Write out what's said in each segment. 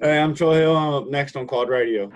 Hey, I'm Troy Hill. I'm up next on Quad Radio.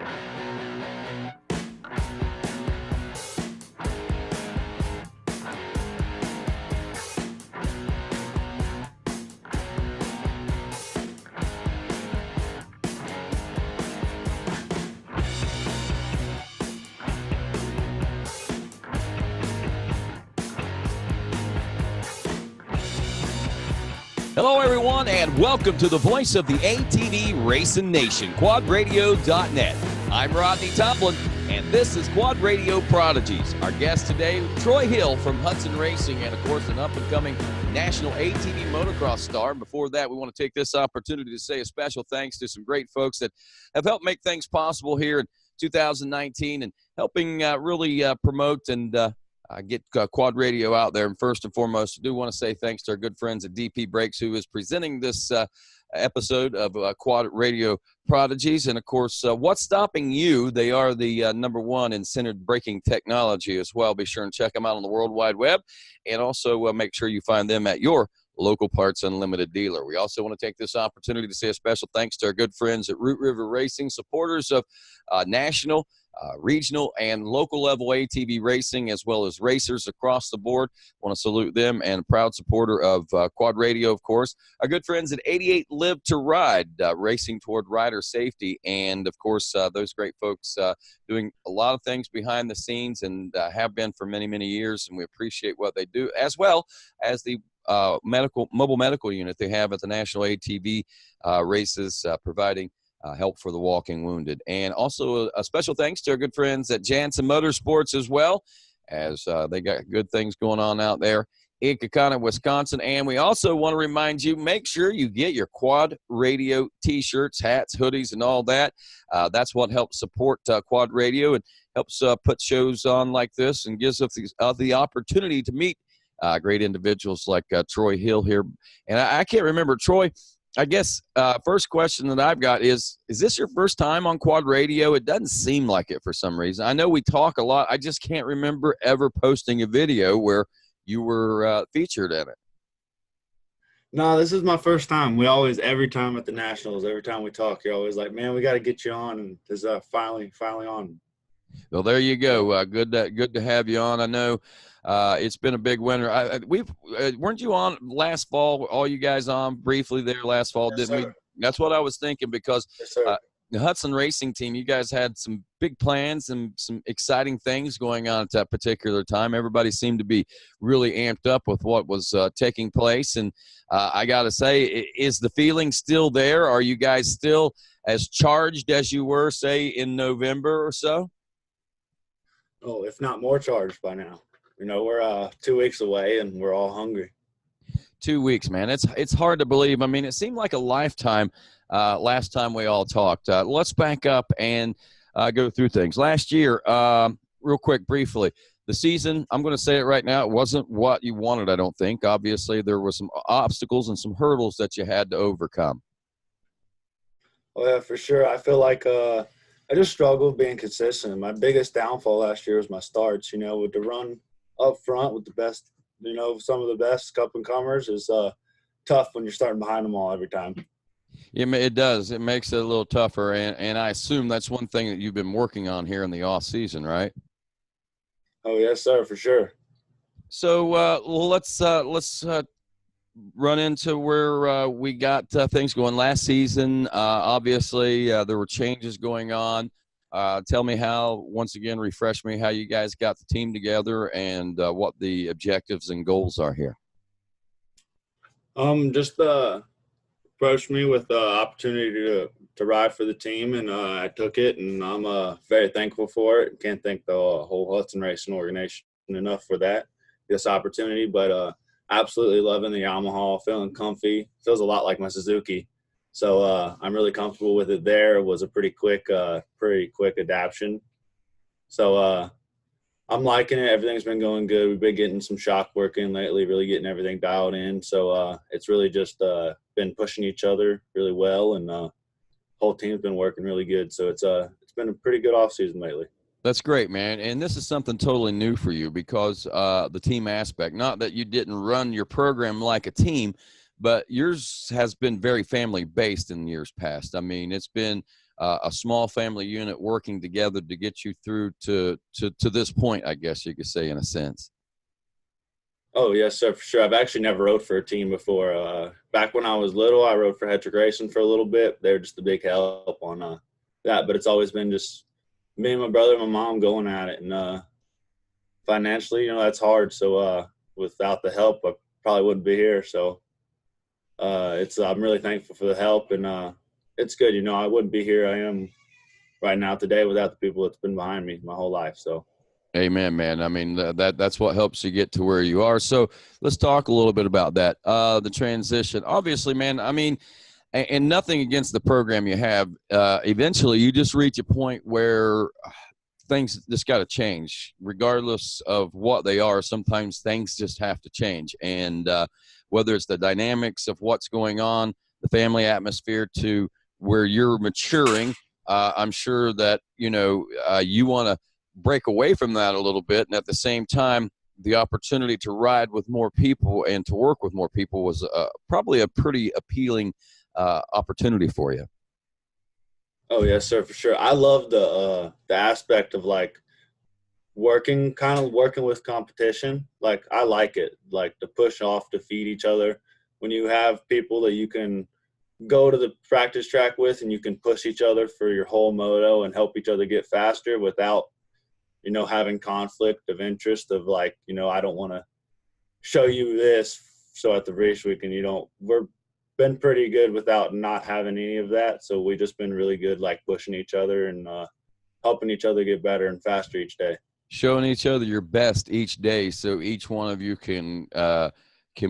Hello, everyone, and welcome to the voice of the ATV Racing Nation, quadradio.net. I'm Rodney Tomlin, and this is Quad Radio Prodigies. Our guest today, Troy Hill from Hudson Racing, and, of course, an up-and-coming national ATV motocross star. Before that, we want to take this opportunity to say a special thanks to some great folks that have helped make things possible here in 2019 and helping really promote and get Quad Radio out there. And first and foremost, I do want to say thanks to our good friends at DP Brakes, who is presenting this episode of Quad Radio Prodigies. And, of course, what's stopping you? They are the #1 in centered braking technology as well. Be sure and check them out on the World Wide Web. And also make sure you find them at your local Parts Unlimited dealer. We also want to take this opportunity to say a special thanks to our good friends at Root River Racing, supporters of national, regional, and local level ATV racing, as well as racers across the board. Want to salute them, and a proud supporter of Quad Radio, of course. Our good friends at 88 Live to Ride, racing toward rider safety, and of course those great folks doing a lot of things behind the scenes and have been for many, many years, and we appreciate what they do, as well as the mobile medical unit they have at the national ATV races, providing help for the walking wounded. And also a special thanks to our good friends at Jansen Motorsports as well, as they got good things going on out there in Kaukauna, Wisconsin. And we also want to remind you, make sure you get your Quad Radio t-shirts, hats, hoodies, and all that. That's what helps support Quad Radio and helps put shows on like this and gives us the opportunity to meet great individuals like Troy Hill here. And I can't remember, Troy, I guess first question that I've got is this your first time on Quad Radio? It doesn't seem like it for some reason. I know we talk a lot. I just can't remember ever posting a video where you were featured in it. No, this is my first time. We always, every time at the Nationals, every time we talk, you're always like, man, we got to get you on. And this is finally on. Well, there you go. Good to have you on. I know it's been a big winter. Weren't you on last fall? All you guys on briefly there last fall, Yes, didn't sir. we? That's what I was thinking, because Yes, sir. the Hudson Racing team, you guys had some big plans and some exciting things going on at that particular time. Everybody seemed to be really amped up with what was taking place. And I got to say, is the feeling still there? Are you guys still as charged as you were, say, in November or so? Oh, if not more charged by now. You know, we're 2 weeks away and we're all hungry. 2 weeks, man. It's hard to believe. I mean, it seemed like a lifetime last time we all talked. Let's back up and go through things. Last year, real quick, briefly, the season, I'm going to say it right now, it wasn't what you wanted, I don't think. Obviously, there were some obstacles and some hurdles that you had to overcome. Oh, yeah, for sure. I feel like I just struggled being consistent. My biggest downfall last year was my starts. You know, with the run up front with the best, you know, some of the best up-and-comers is tough when you're starting behind them all every time. Yeah, it does. It makes it a little tougher, and I assume that's one thing that you've been working on here in the off season, right? Oh, yes, sir, for sure. So let's run into where we got things going last season. Obviously, there were changes going on. Tell me how, once again, refresh me how you guys got the team together and what the objectives and goals are here. Just approached me with the opportunity to ride for the team, and I took it, and I'm very thankful for it. Can't thank the whole Hudson Racing organization enough for this opportunity, but absolutely loving the Yamaha, feeling comfy. Feels a lot like my Suzuki. So I'm really comfortable with it there. It was a pretty quick adaptation. So I'm liking it. Everything's been going good. We've been getting some shock work in lately, really getting everything dialed in. So it's really just been pushing each other really well, and whole team's been working really good. So it's been a pretty good off season lately. That's great, man. And this is something totally new for you because the team aspect, not that you didn't run your program like a team, but yours has been very family based in years past. I mean, it's been a small family unit working together to get you through to this point, I guess you could say, in a sense. Oh, yes, sir, for sure. I've actually never rode for a team before. Back when I was little, I rode for Hetrick Racing for a little bit. They were just a big help on that, but it's always been just me and my brother and my mom going at it. And financially, that's hard. So without the help, I probably wouldn't be here. So I'm really thankful for the help, and it's good. I wouldn't be here I am right now today without the people that's been behind me my whole life. So. Amen, man. I mean, that's what helps you get to where you are. So let's talk a little bit about that. The transition, obviously, man. I mean, and nothing against the program you have. Eventually, you just reach a point where things just got to change, regardless of what they are. Sometimes things just have to change, and whether it's the dynamics of what's going on, the family atmosphere, to where you're maturing. I'm sure that you want to break away from that a little bit, and at the same time the opportunity to ride with more people and to work with more people was probably a pretty appealing opportunity for you. Oh, yes, sir, for sure. I love the aspect of working with competition. I like it, to push off, to feed each other. When you have people that you can go to the practice track with and you can push each other for your whole moto and help each other get faster without having conflict of interest of I don't want to show you this. So at the race weekend, we're been pretty good without not having any of that. So we just been really good, pushing each other and helping each other get better and faster each day. Showing each other your best each day, so each one of you can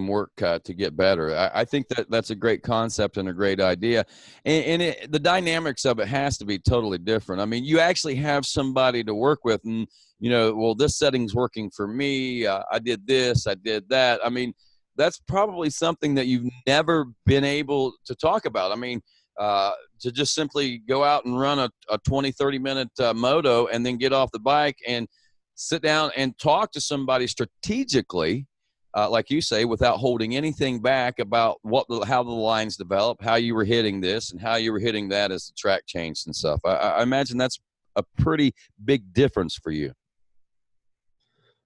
work to get better. I think that's a great concept and a great idea. And the dynamics of it has to be totally different. I mean, you actually have somebody to work with and, well, this setting's working for me. I did this, I did that. I mean, that's probably something that you've never been able to talk about. I mean, to just simply go out and run a 20, 30-minute moto and then get off the bike and sit down and talk to somebody strategically, like you say, without holding anything back about how the lines develop, how you were hitting this and how you were hitting that as the track changed and stuff. I imagine that's a pretty big difference for you.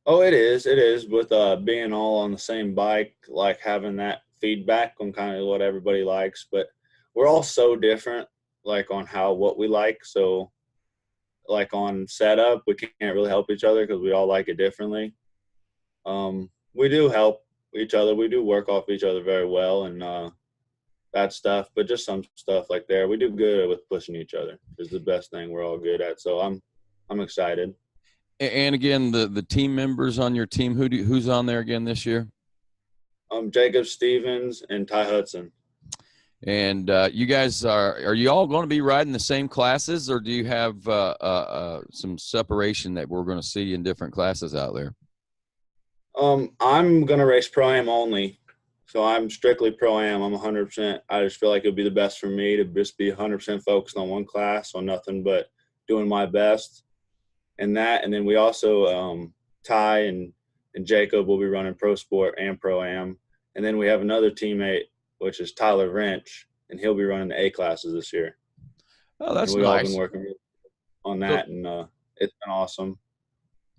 Oh, it is. It is with being all on the same bike, having that feedback on kind of what everybody likes. But we're all so different, on what we like. So, on setup, we can't really help each other because we all like it differently. We do help each other. We do work off each other very well and that stuff. But just some stuff there, we do good with pushing each other. Is the best thing we're all good at. So I'm excited. And again, the team members on your team, who's on there again this year? Jacob Stevens and Ty Hudson. And you guys are you all going to be riding the same classes, or do you have some separation that we're going to see in different classes out there? I'm going to race Pro-Am only. So I'm strictly Pro-Am. I'm 100%. I just feel like it would be the best for me to just be 100% focused on one class, on nothing but doing my best. And then we also Ty and Jacob will be running Pro Sport and Pro-Am. And then we have another teammate, which is Tyler Wrench, and he'll be running the A classes this year. Oh, that's nice. We've all been working on that, and it's been awesome.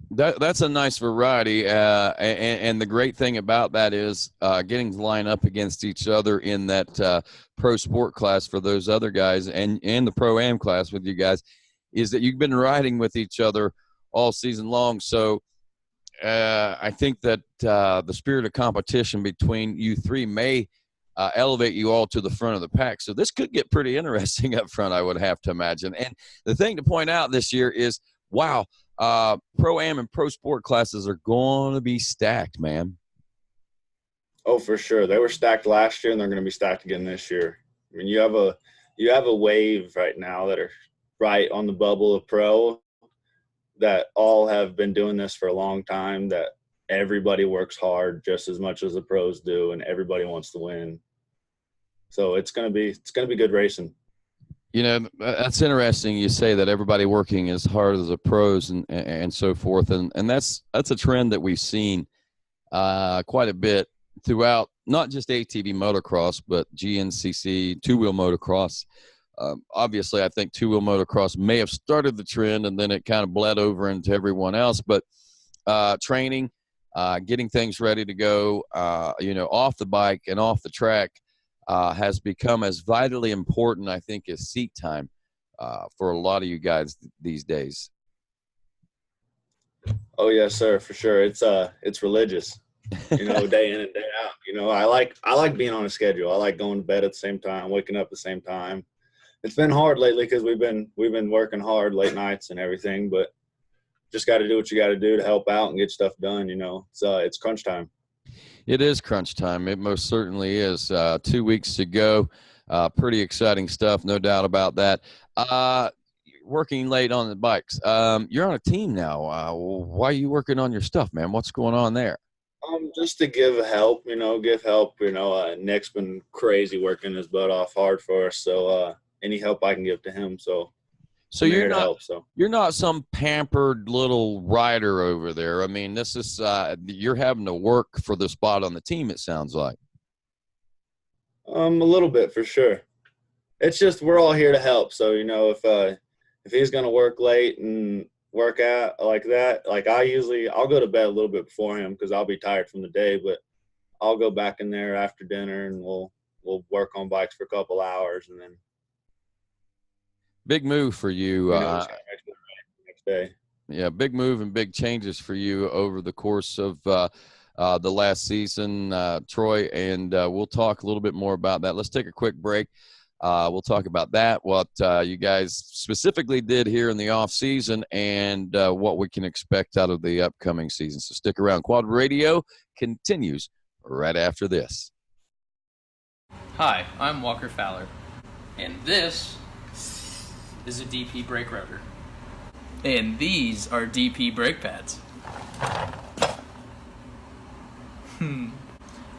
That's a nice variety, and the great thing about that is getting to line up against each other in that Pro Sport class for those other guys and the Pro-Am class with you guys is that you've been riding with each other all season long. So I think that the spirit of competition between you three may elevate you all to the front of the pack. So this could get pretty interesting up front, I would have to imagine. And the thing to point out this year is, wow, Pro-Am and Pro Sport classes are going to be stacked, man. Oh, for sure. They were stacked last year, and they're going to be stacked again this year. I mean, you have a wave right now that are right on the bubble of pro that all have been doing this for a long time, that everybody works hard just as much as the pros do, and everybody wants to win. So it's going to be good racing. That's interesting. You say that everybody working as hard as the pros and so forth. And that's a trend that we've seen quite a bit throughout not just ATV motocross, but GNCC, two-wheel motocross. Obviously, I think two-wheel motocross may have started the trend, and then it kind of bled over into everyone else. But training, getting things ready to go, off the bike and off the track has become as vitally important, I think, as seat time for a lot of you guys these days. Oh yes, sir, for sure. It's religious, day in and day out. I like being on a schedule. I like going to bed at the same time, waking up at the same time. It's been hard lately because we've been working hard late nights and everything, but just got to do what you got to do to help out and get stuff done. It's crunch time. It is crunch time. It most certainly is. 2 weeks to go. Pretty exciting stuff, no doubt about that. Working late on the bikes. You're on a team now. Why are you working on your stuff, man? What's going on there? Just to give help. Nick's been crazy working his butt off hard for us. So any help I can give to him. So you're not some pampered little rider over there. I mean, this is you're having to work for the spot on the team, it sounds like. A little bit for sure. It's just we're all here to help. So if he's gonna work late and work out like that, like I'll go to bed a little bit before him because I'll be tired from the day, but I'll go back in there after dinner and we'll work on bikes for a couple hours and then. Big move for you. Next day. Yeah, big move and big changes for you over the course of the last season, Troy, and we'll talk a little bit more about that. Let's take a quick break. We'll talk about that, what you guys specifically did here in the off season, and what we can expect out of the upcoming season. So stick around. Quad Radio continues right after this. Hi, I'm Walker Fowler, and this is a DP brake rotor. And these are DP brake pads.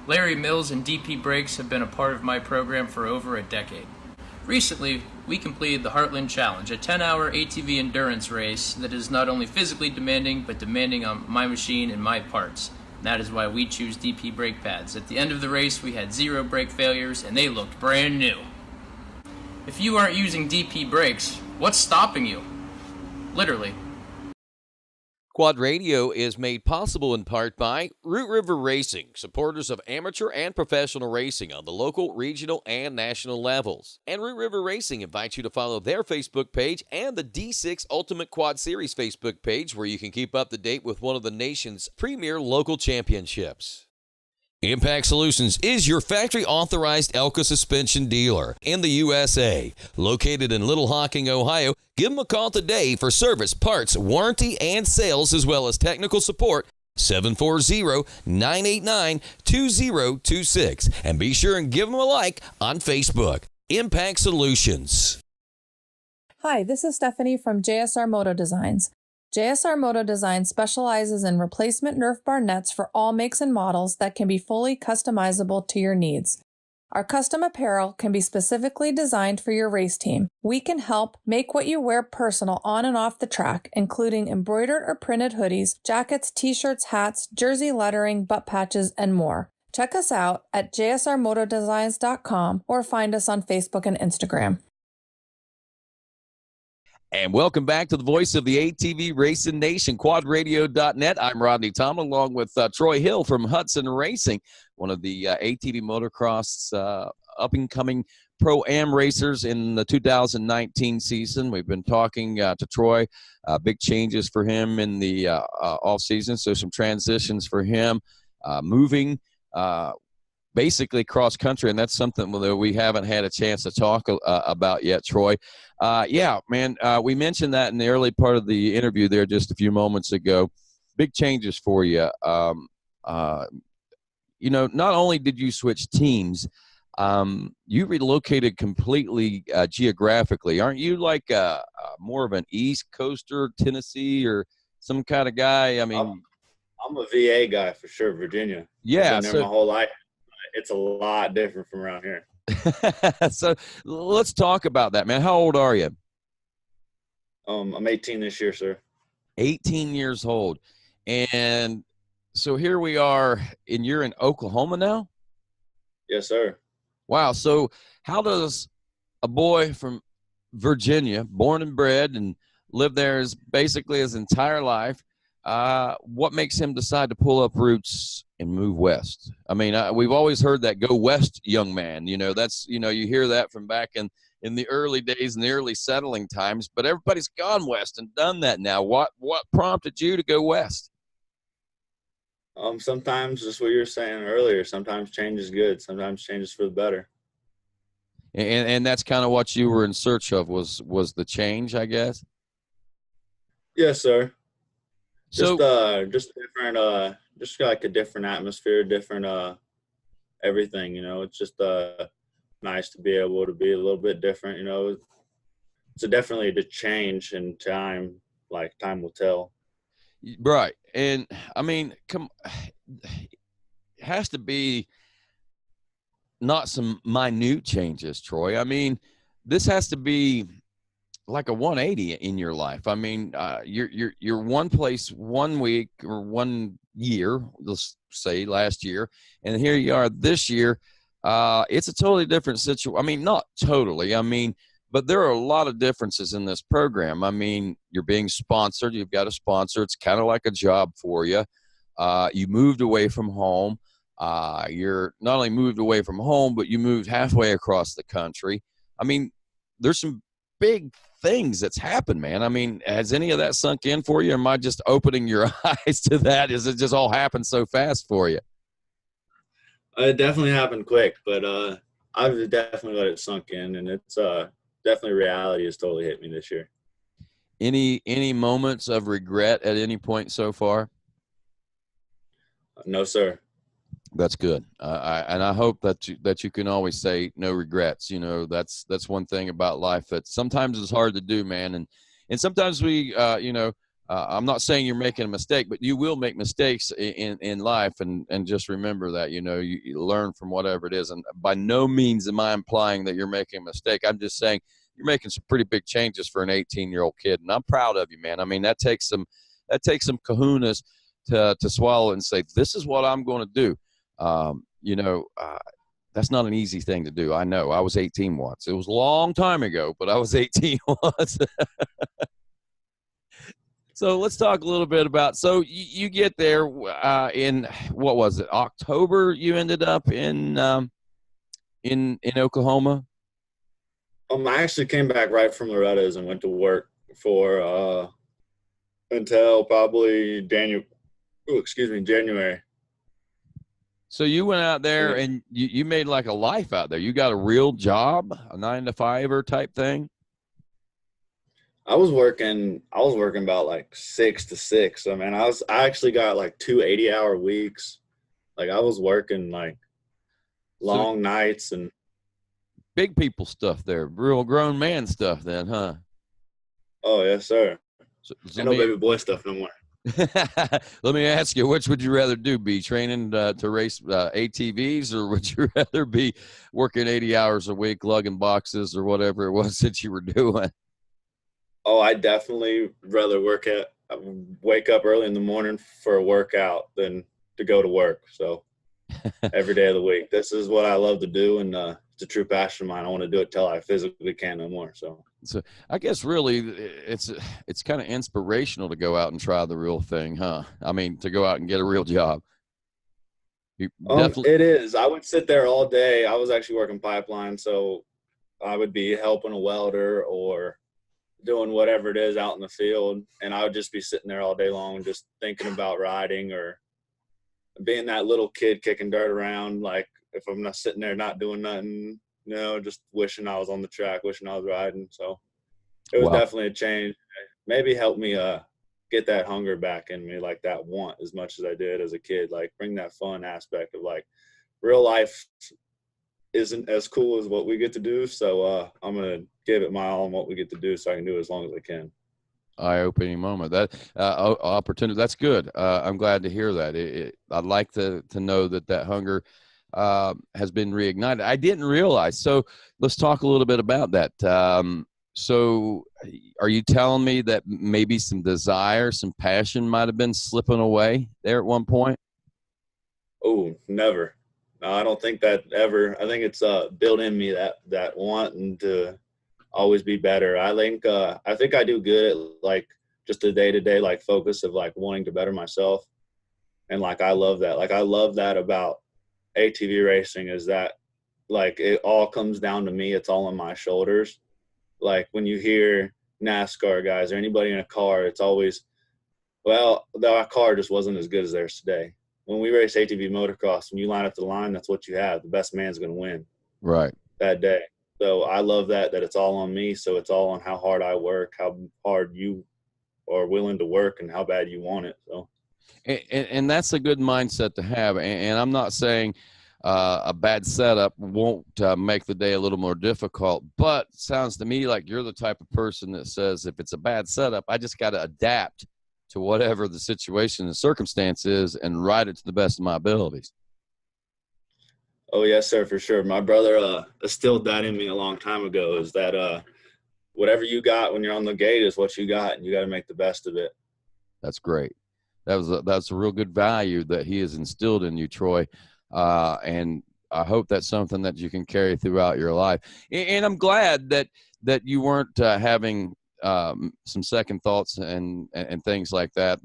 Larry Mills and DP Brakes have been a part of my program for over a decade. Recently, we completed the Heartland Challenge, a 10-hour ATV endurance race that is not only physically demanding, but demanding on my machine and my parts. And that is why we choose DP brake pads. At the end of the race, we had 0 brake failures, and they looked brand new. If you aren't using DP brakes, what's stopping you? Literally. Quad Radio is made possible in part by Root River Racing, supporters of amateur and professional racing on the local, regional, and national levels. And Root River Racing invites you to follow their Facebook page and the D6 Ultimate Quad Series Facebook page, where you can keep up to date with one of the nation's premier local championships. Impact Solutions is your factory-authorized Elka suspension dealer in the USA. Located in Little Hocking, Ohio, give them a call today for service, parts, warranty, and sales, as well as technical support, 740-989-2026. And be sure and give them a like on Facebook. Impact Solutions. Hi, this is Stephanie from JSR Moto Designs. JSR Moto Design specializes in replacement Nerf bar nets for all makes and models that can be fully customizable to your needs. Our custom apparel can be specifically designed for your race team. We can help make what you wear personal on and off the track, including embroidered or printed hoodies, jackets, t-shirts, hats, jersey lettering, butt patches, and more. Check us out at jsrmotodesigns.com or find us on Facebook and Instagram. And welcome back to the voice of the ATV Racing Nation, quadradio.net. I'm Rodney Tomlin, along with Troy Hill from Hudson Racing, one of the ATV motocross up-and-coming Pro-Am racers in the 2019 season. We've been talking to Troy, big changes for him in the off-season, so some transitions for him, moving basically cross-country, and that's something that we haven't had a chance to talk about yet, Troy. Yeah, man, we mentioned that in the early part of the interview there just a few moments ago. Big changes for you. Not only did you switch teams, you relocated completely geographically. Aren't you like more of an East Coaster, Tennessee, or some kind of guy? I mean, I'm a VA guy for sure, Virginia. Yeah, I've been there my whole life. It's a lot different from around here. So let's talk about that, man. How old are you? I'm 18 this year, sir. 18 years old. And so here we are, and you're in Oklahoma now? Yes, sir. Wow. So how does a boy from Virginia, born and bred and lived there as basically his entire life, what makes him decide to pull up roots and move west? I mean, we've always heard that go west, young man. That's, you hear that from back in the early days and the early settling times, but everybody's gone west and done that now. What prompted you to go west? Sometimes just what you were saying earlier, sometimes change is good. Sometimes change is for the better. And that's kind of what you were in search of was the change, I guess. Yes, sir. So Just different, just like a different atmosphere, different, everything, it's just, nice to be able to be a little bit different, So definitely the change in time, like time will tell. right. And I mean, it has to be not some minute changes, Troy. I mean, this has to be like a 180 in your life. I mean, you're one place 1 week or 1 year, let's say last year, and here you are this year. It's a totally different situation. I mean, not totally. I mean, but there are a lot of differences in this program. I mean, you're being sponsored. You've got a sponsor. It's kind of like a job for you. You moved away from home. You're not only moved away from home, but you moved halfway across the country. I mean, there's some big things that's happened, man. I mean, has any of that sunk in for you? Or am I just opening your eyes to that? Is it just all happened so fast for you? It definitely happened quick, but I've definitely let it sunk in, and it's definitely reality has totally hit me this year. Any moments of regret at any point so far? No, sir. That's good. I hope that you can always say no regrets. That's one thing about life that sometimes is hard to do, man. And sometimes I'm not saying you're making a mistake, but you will make mistakes in life, and just remember that, you learn from whatever it is. And by no means am I implying that you're making a mistake. I'm just saying you're making some pretty big changes for an 18-year-old kid, and I'm proud of you, man. I mean, that takes some kahunas to swallow and say, this is what I'm going to do. That's not an easy thing to do. I know. I was 18 once. It was a long time ago, but I was 18 once. So let's talk a little bit about, so you get there in, what was it, October you ended up in Oklahoma? I actually came back right from Loretta's and went to work for until probably January. So you went out there and you made like a life out there. You got a real job, a 9-to-5 type thing? I was working about like 6 to 6. I mean, I actually got like 2 80-hour weeks. Like I was working like long nights and big people stuff there, real grown man stuff then, huh? Oh, yes, sir. So no baby boy stuff no more. Let me ask you, which would you rather do? Be training to race ATVs, or would you rather be working 80 hours a week, lugging boxes or whatever it was that you were doing? Oh, I definitely rather wake up early in the morning for a workout than to go to work. So every day of the week, this is what I love to do. And it's a true passion of mine. I want to do it till I physically can't no more. So I guess really it's kind of inspirational to go out and try the real thing, huh? I mean, to go out and get a real job. It is. I would sit there all day. I was actually working pipeline, so I would be helping a welder or doing whatever it is out in the field, and I would just be sitting there all day long just thinking about riding or being that little kid kicking dirt around. Like if I'm not sitting there not doing nothing, just wishing I was on the track, wishing I was riding. So it was definitely a change. Maybe helped me get that hunger back in me, like that want as much as I did as a kid, like bring that fun aspect of like real life isn't as cool as what we get to do. So I'm going to give it my all on what we get to do so I can do it as long as I can. Eye-opening moment. That opportunity. That's good. I'm glad to hear that. I'd like to know that hunger has been reignited. I didn't realize. So let's talk a little bit about that. So are you telling me that maybe some desire, some passion might have been slipping away there at one point? Oh, never. No, I don't think that ever. I think it's built in me that wanting to always be better. I think I do good at like just the day to day like focus of like wanting to better myself, and like I love that. Like I love that about ATV racing is that like it all comes down to me. It's all on my shoulders. Like when you hear NASCAR guys or anybody in a car, it's always, well, our car just wasn't as good as theirs today. When we race ATV motocross, when you line up the line, that's what you have. The best man's going to win Right. that day. So I love that it's all on me. So it's all on how hard I work, how hard you are willing to work, and how bad you want it. So, And that's a good mindset to have. And I'm not saying a bad setup won't make the day a little more difficult, but it sounds to me like you're the type of person that says, if it's a bad setup, I just got to adapt to whatever the situation and circumstance is and ride it to the best of my abilities. oh yes, sir, for sure. My brother instilled that in me a long time ago. Is that whatever you got when you're on the gate is what you got, and you got to make the best of it. That's great. That's a real good value that he has instilled in you, Troy. And I hope that's something that you can carry throughout your life. And I'm glad that you weren't having some second thoughts and things like that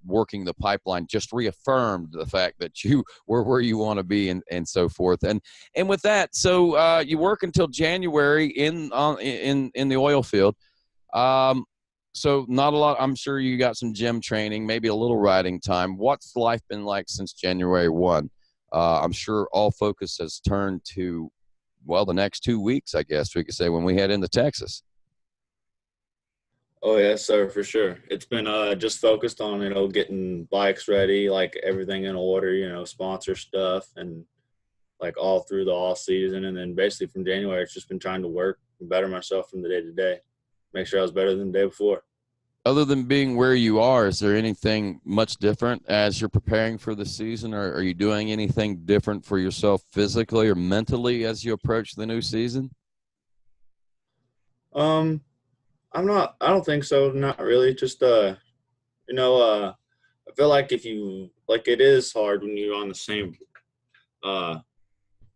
working the pipeline just reaffirmed the fact that you were where you want to be and so forth. And with that, so you work until January in the oil field. So not a lot. I'm sure you got some gym training, maybe a little riding time. What's life been like since January 1? I'm sure all focus has turned to, well, the next 2 weeks, I guess we could say, when we head into Texas. Oh yes, sir, for sure. It's been just focused on getting bikes ready, like everything in order, sponsor stuff, and like all through the off season, and then basically from January, it's just been trying to work and better myself from the day to day, make sure I was better than the day before. Other than being where you are, is there anything much different as you're preparing for the season, or are you doing anything different for yourself physically or mentally as you approach the new season? Um, I don't think so. Not really. Just, I feel like it is hard when you're on the same, uh,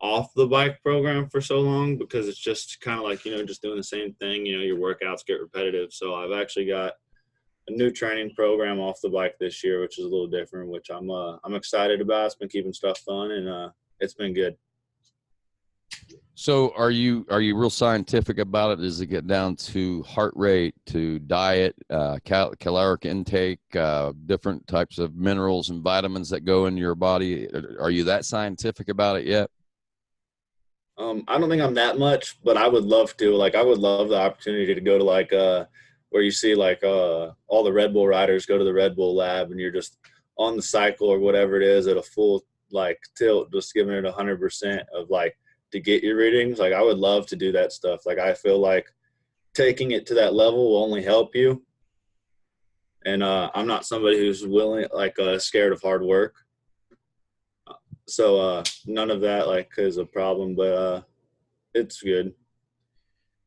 off the bike program for so long, because it's just kind of like, just doing the same thing, your workouts get repetitive. So I've actually got a new training program off the bike this year, which is a little different, which I'm excited about. It's been keeping stuff fun, and it's been good. So are you real scientific about it? Does it get down to heart rate, to diet, caloric intake, different types of minerals and vitamins that go into your body? Are you that scientific about it yet? I don't think I'm that much, but I would love to. Like, I would love the opportunity to go to like where you see like all the Red Bull riders go to the Red Bull lab, and you're just on the cycle or whatever it is at a full like tilt, just giving it 100% of like to get your readings. Like, I would love to do that stuff. Like, I feel like taking it to that level will only help you. And I'm not somebody who's willing, like, scared of hard work. So none of that like is a problem, but it's good.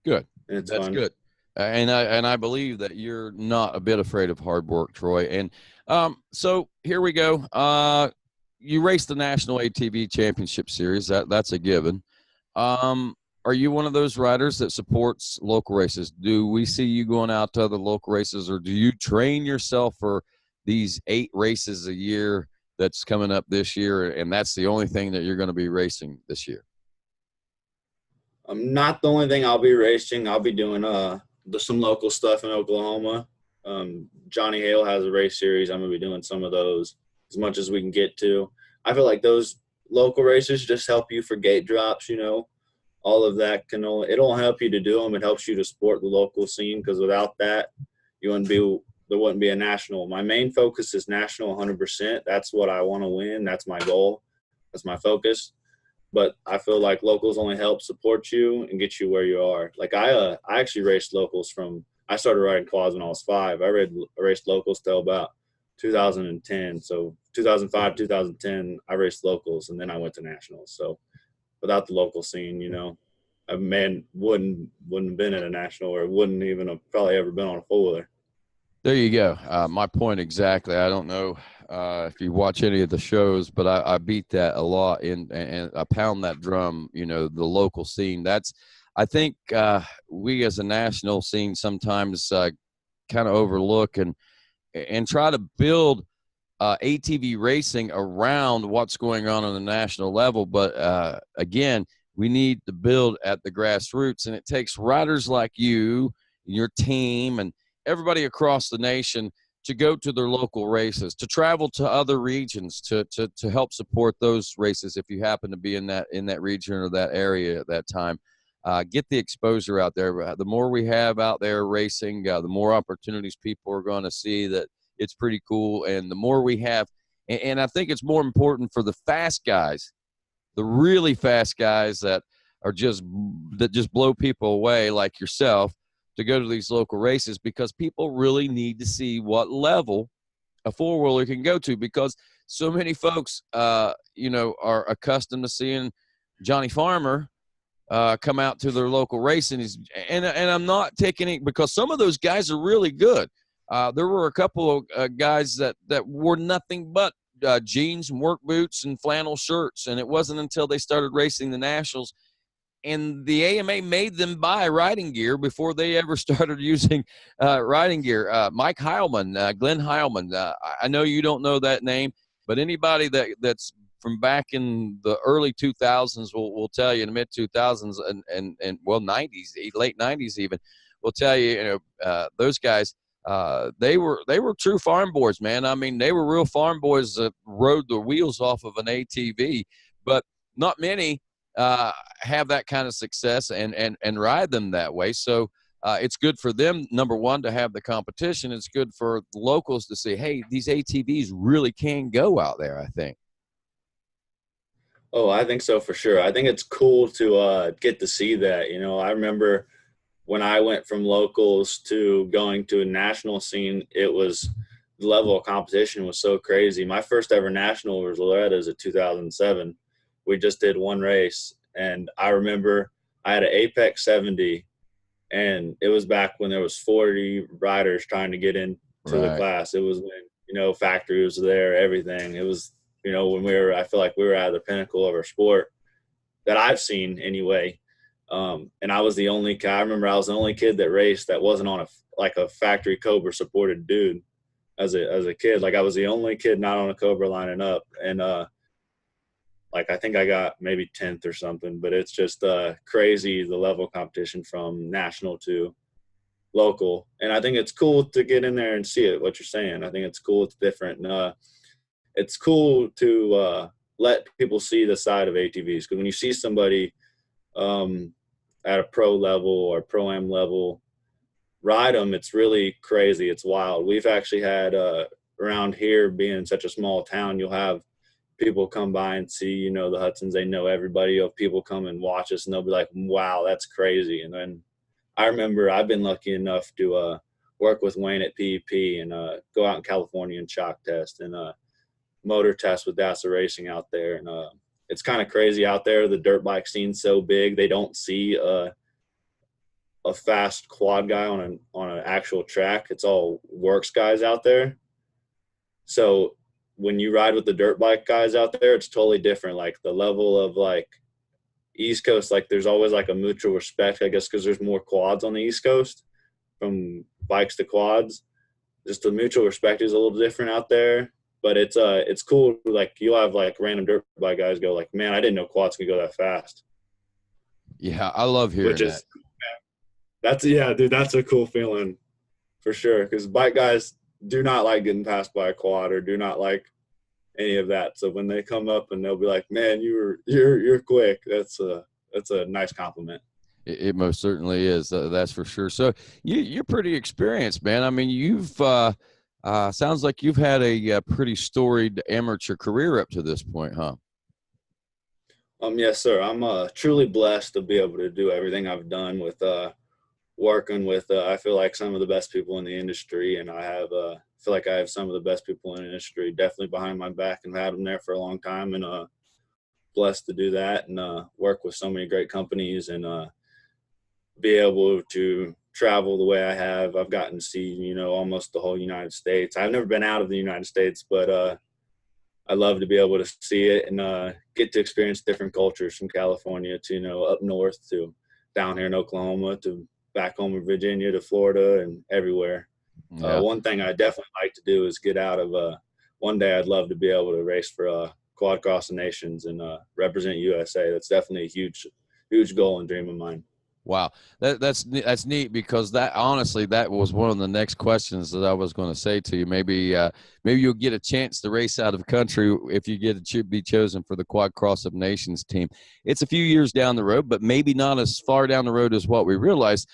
Good. And it's That's fun. good. And I believe that you're not a bit afraid of hard work, Troy. And so here we go. You raced the National ATV Championship Series. That's a given. Are you one of those riders that supports local races? Do we see you going out to other local races, or do you train yourself for these 8 races a year that's coming up this year, and that's the only thing that you're going to be racing this year? Not the only thing I'll be racing. I'll be doing some local stuff in Oklahoma. Johnny Hale has a race series. I'm gonna be doing some of those as much as we can get to. I feel like those local races just help you for gate drops. All of that it'll help you to do them. It helps you to support the local scene, because without that, there wouldn't be a national. My main focus is national 100%. That's what I want to win. That's my goal. That's my focus. But I feel like locals only help support you and get you where you are. Like I actually raced locals I started riding quads when I was 5. I raced locals till about 2010. So 2005, 2010, I raced locals, and then I went to nationals. So without the local scene, a man wouldn't have been in a national, or wouldn't even have probably ever been on a four-wheeler. There you go. My point exactly. I don't know if you watch any of the shows, but I beat that a lot and I pound that drum, you know, the local scene. I think we as a national scene sometimes kind of overlook and try to build ATV racing around what's going on the national level. But again, we need to build at the grassroots, and it takes riders like you, your team, and everybody across the nation to go to their local races, to travel to other regions, to help support those races if you happen to be in that region or that area at that time. Get the exposure out there. The more we have out there racing, the more opportunities people are going to see that it's pretty cool. And the more we have, and I think it's more important for the fast guys, the really fast guys that just blow people away like yourself, to go to these local races, because people really need to see what level a four-wheeler can go to, because so many folks, you know, are accustomed to seeing Johnny Farmer come out to their local race, and I'm not taking it, because some of those guys are really good. There were a couple of guys that wore nothing but jeans and work boots and flannel shirts, and it wasn't until they started racing the nationals and the AMA made them buy riding gear before they ever started using riding gear. Mike Heilman, Glenn Heilman, I know you don't know that name, but anybody that's from back in the early 2000s will tell you, in the mid 2000s and well 90s, late 90s even, will tell you, you know, those guys, they were true farm boys, man. I mean, they were real farm boys that rode the wheels off of an ATV, but not many have that kind of success and ride them that way. So it's good for them, number one, to have the competition. It's good for locals to see, hey, these ATVs really can go out there, I think. Oh, I think so for sure. I think it's cool to get to see that. You know, I remember when I went from locals to going to a national scene, it was, the level of competition was so crazy. My first ever national was Loretta's in 2007. We just did one race, and I remember I had an Apex 70, and it was back when there was 40 riders trying to get into the class. It was when, you know, factory was there, everything. It was, you know, when I feel like we were at the pinnacle of our sport that I've seen anyway. And I was the only kid. I remember I was the only kid that raced that wasn't on a factory Cobra supported dude as a kid. Like, I was the only kid not on a Cobra lining up. And, like, I think I got maybe 10th or something, but it's just crazy, the level of competition from national to local. And I think it's cool to get in there and see it, what you're saying. I think it's cool. It's different. And it's cool to let people see the side of ATVs, because when you see somebody at a pro level or pro-am level ride them, it's really crazy. It's wild. We've actually had around here, being such a small town, you'll have people come by and see, you know, the Hudsons, they know everybody. You'll have people come and watch us, and they'll be like, wow, that's crazy. And then I remember I've been lucky enough to work with Wayne at PEP and go out in California and chalk test and motor test with DASA Racing out there. And it's kind of crazy out there. The dirt bike scene's so big, they don't see a fast quad guy on an actual track. It's all works guys out there. So when you ride with the dirt bike guys out there, it's totally different. Like, the level of, like, East Coast, like, there's always like a mutual respect, I guess, because there's more quads on the East Coast, from bikes to quads. Just the mutual respect is a little different out there. But it's cool. Like, you'll have like random dirt bike guys go like, man, I didn't know quads could go that fast. Yeah, I love hearing that. That's a cool feeling for sure. Because bike guys do not like getting passed by a quad or do not like any of that. So when they come up and they'll be like, man, you're quick, that's a nice compliment. It most certainly is. That's for sure. So you're pretty experienced, man. I mean, you've sounds like you've had a pretty storied amateur career up to this point, huh? Yes, sir. I'm truly blessed to be able to do everything I've done with working with, I feel like, some of the best people in the industry, and I feel like I have some of the best people in the industry definitely behind my back, and had them there for a long time, and blessed to do that and work with so many great companies and be able to travel the way I have. I've gotten to see, you know, almost the whole United States. I've never been out of the United States, but I love to be able to see it and get to experience different cultures from California to, you know, up north to down here in Oklahoma to back home in Virginia to Florida and everywhere. Yeah. One thing I definitely like to do is get out of one day I'd love to be able to race for Quad Cross the Nations and represent USA. That's definitely a huge goal and dream of mine. Wow, that's neat, because that, honestly, that was one of the next questions that I was going to say to you. Maybe you'll get a chance to race out of country if you get to be chosen for the Quad Cross of Nations team. It's a few years down the road, but maybe not as far down the road as what we realize.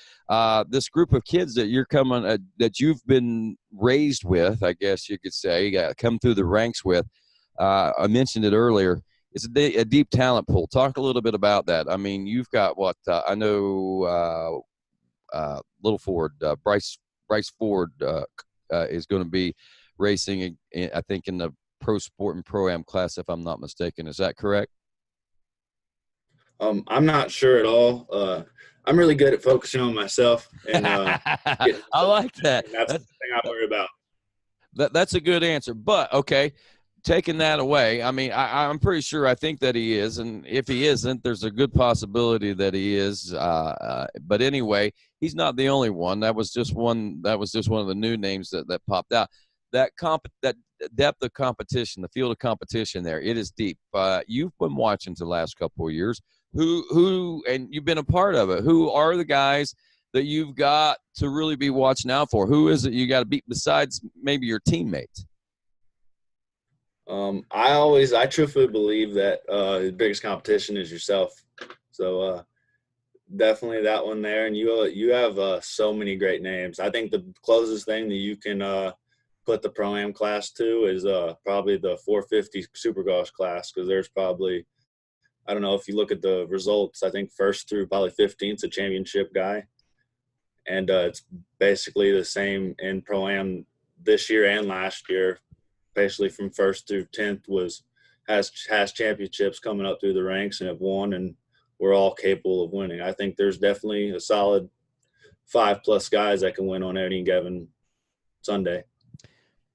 This group of kids that you're coming, that you've been raised with, I guess you could say, come through the ranks with. I mentioned it earlier. It's a deep talent pool. Talk a little bit about that. I mean, you've got what I know. Little Ford, Bryce Ford is going to be racing, I think, in the Pro Sport and Pro-Am class, if I'm not mistaken. Is that correct? I'm not sure at all. I'm really good at focusing on myself, and I like that. That's the thing I worry about. That's a good answer. But okay, taking that away, I mean, I'm pretty sure, I think that he is, and if he isn't, there's a good possibility that he is. But anyway, he's not the only one. That was just one. That was just one of the new names that popped out. That depth of competition, the field of competition there, it is deep. You've been watching the last couple of years. Who, and you've been a part of it. Who are the guys that you've got to really be watching out for? Who is it you got to beat besides maybe your teammates? I truthfully believe that the biggest competition is yourself. So definitely that one there. And you have so many great names. I think the closest thing that you can put the Pro-Am class to is probably the 450 Supercross class, because there's probably, I don't know, if you look at the results, I think first through probably 15's a championship guy. And it's basically the same in Pro-Am this year and last year. Basically from first through 10th has championships coming up through the ranks and have won, and we're all capable of winning. I think there's definitely a solid 5+ guys that can win on any given Sunday.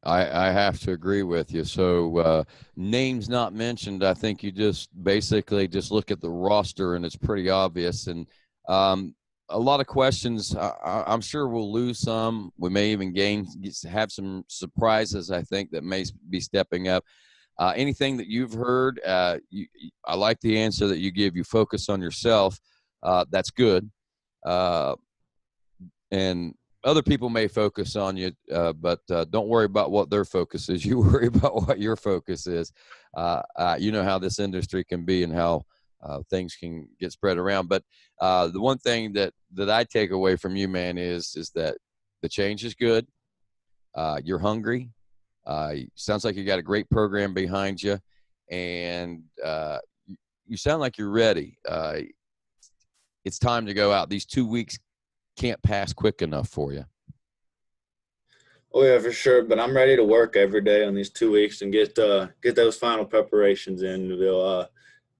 I have to agree with you. So names not mentioned, I think you just basically just look at the roster and it's pretty obvious. And a lot of questions. I'm sure we'll lose some. We may even have some surprises, I think, that may be stepping up. Anything that you've heard, I like the answer that you give. You focus on yourself. That's good. And other people may focus on you, but don't worry about what their focus is. You worry about what your focus is. You know how this industry can be and how things can get spread around. But the one thing that I take away from you, man, is that the change is good. You're hungry. Sounds like you got a great program behind you, and you sound like you're ready. It's time to go out. These 2 weeks can't pass quick enough for you. Oh yeah, for sure. But I'm ready to work every day on these 2 weeks and get those final preparations in. We'll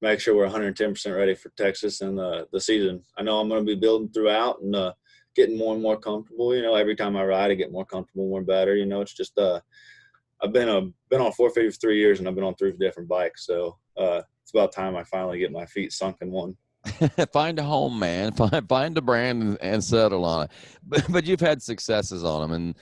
make sure we're 110% ready for Texas and the season. I know I'm going to be building throughout and getting more and more comfortable. You know, every time I ride, I get more comfortable, more better. You know, it's just I've been on 450 for 3 years, and I've been on 3 different bikes. So it's about time I finally get my feet sunk in one. Find a home, man. Find a brand and settle on it. But you've had successes on them, and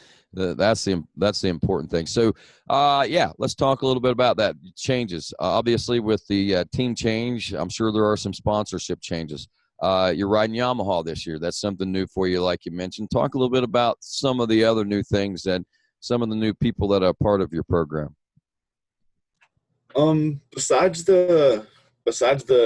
that's the important thing. So, yeah, let's talk a little bit about that. Changes, obviously, with the team change. I'm sure there are some sponsorship changes. You're riding Yamaha this year. That's something new for you, like you mentioned. Talk a little bit about some of the other new things and some of the new people that are part of your program. Besides the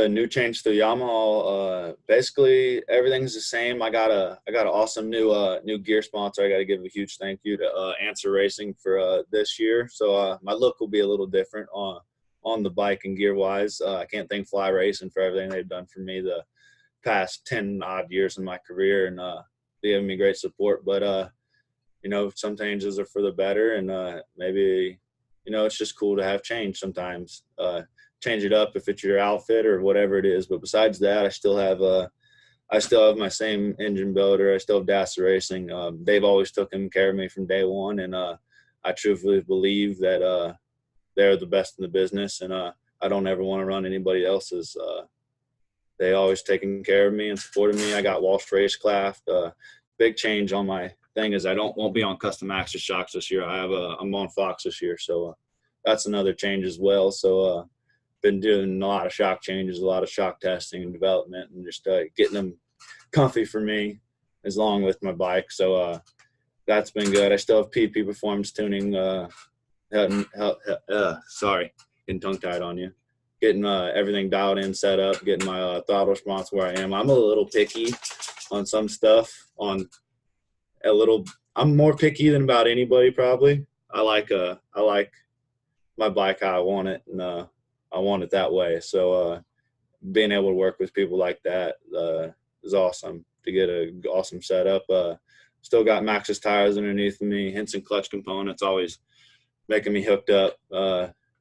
new change to Yamaha, basically everything's the same. I got an awesome new gear sponsor. I got to give a huge thank you to Answer Racing for this year. So my look will be a little different on the bike and gear wise. I can't thank Fly Racing for everything they've done for me the past 10 odd years in my career, and they gave me great support. But you know, some changes are for the better, and maybe, you know, it's just cool to have change sometimes. Change it up if it's your outfit or whatever it is. But besides that, I still have I still have my same engine builder. I still have Dassa Racing. They've always taken care of me from day one, and I truthfully believe that they're the best in the business, and I don't ever want to run anybody else's. They always taken care of me and supported me. I got Walsh Racecraft. Big change on my thing is I won't be on custom axle shocks this year. I'm on Fox this year, so that's another change as well. So been doing a lot of shock changes, a lot of shock testing and development, and just getting them comfy for me as long with my bike. So that's been good. I still have PP Performance Tuning. Sorry, getting tongue tied on you. Getting everything dialed in, set up, getting my throttle response where I am. I'm a little picky on some stuff. I'm more picky than about anybody probably. I like my bike how I want it, and I want it that way. So being able to work with people like that is awesome to get an awesome setup. Still got Maxxis tires underneath me, Henson clutch components, always making me hooked up.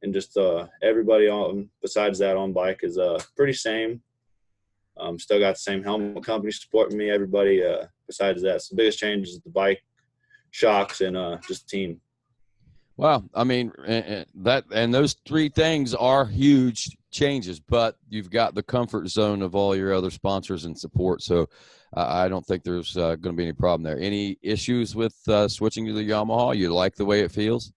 And just everybody on besides that on bike is pretty same. Still got the same helmet company supporting me. Everybody besides that. So the biggest change is the bike, shocks, and just team. Wow, I mean those three things are huge changes, but you've got the comfort zone of all your other sponsors and support. So I don't think there's going to be any problem there. Any issues with switching to the Yamaha? You like the way it feels?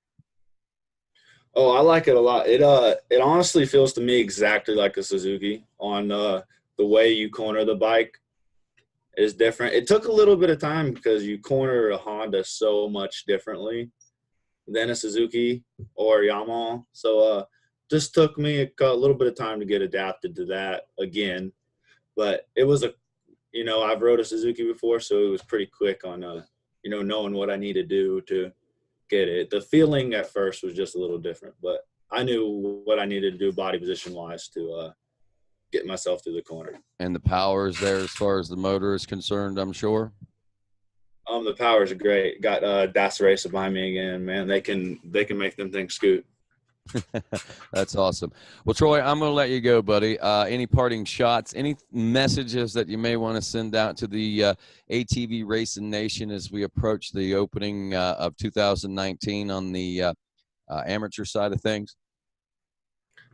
Oh, I like it a lot. It honestly feels to me exactly like a Suzuki. On the way you corner the bike is different. It took a little bit of time because you corner a Honda so much differently than a Suzuki or Yamaha. So just took me a little bit of time to get adapted to that again. But it was I've rode a Suzuki before, so it was pretty quick on knowing what I need to do to get it. The feeling at first was just a little different, but I knew what I needed to do body position wise to get myself through the corner. And the power is there as far as the motor is concerned, I'm sure. The powers are great. Got Dassa Racing behind me again, man. They can make them things scoot. That's awesome. Well, Troy, I'm going to let you go, buddy. Any parting shots, any messages that you may want to send out to the ATV Racing Nation as we approach the opening of 2019 on the amateur side of things?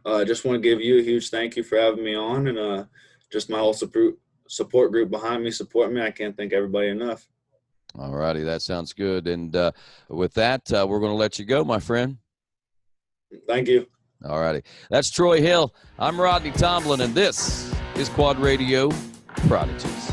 I just want to give you a huge thank you for having me on, and just my whole support group behind me, support me. I can't thank everybody enough. All righty, that sounds good. And with that, we're going to let you go, my friend. Thank you. All righty. That's Troy Hill. I'm Rodney Tomlin, and this is Quad Radio Prodigies.